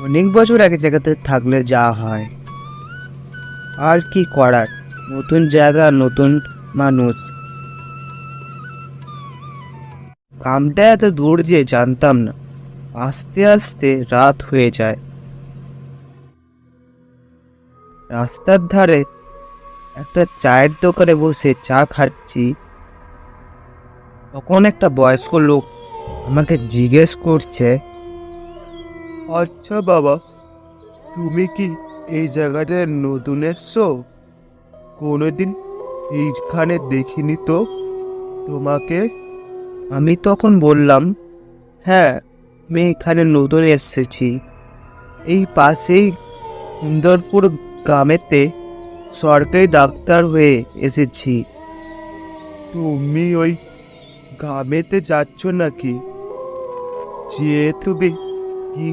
অনেক বছর এক জায়গাতে থাকলে যা হয়, আর কি করার, নতুন জায়গা, নতুন মানুষ। গ্রামটা এত দূর যে জানতাম না। আস্তে আস্তে রাত হয়ে যায়। রাস্তার ধারে একটা চায়ের দোকানে বসে চা খাচ্ছি, তখন একটা বয়স্ক লোক আমাকে জিজ্ঞেস করছে, আচ্ছা বাবা, তুমি কি এই জায়গাটায় নতুন এসছো? কোনোদিন এইখানে দেখিনি তো তোমাকে। আমি তখন বললাম, হ্যাঁ, আমি এখানে নতুন এসেছি। এই পাশেই সুন্দরপুর গ্রামেতে সরকারি ডাক্তার হয়ে এসেছি। তুমি ওই গ্রামেতে যাচ্ছ নাকি? যে তুমি কি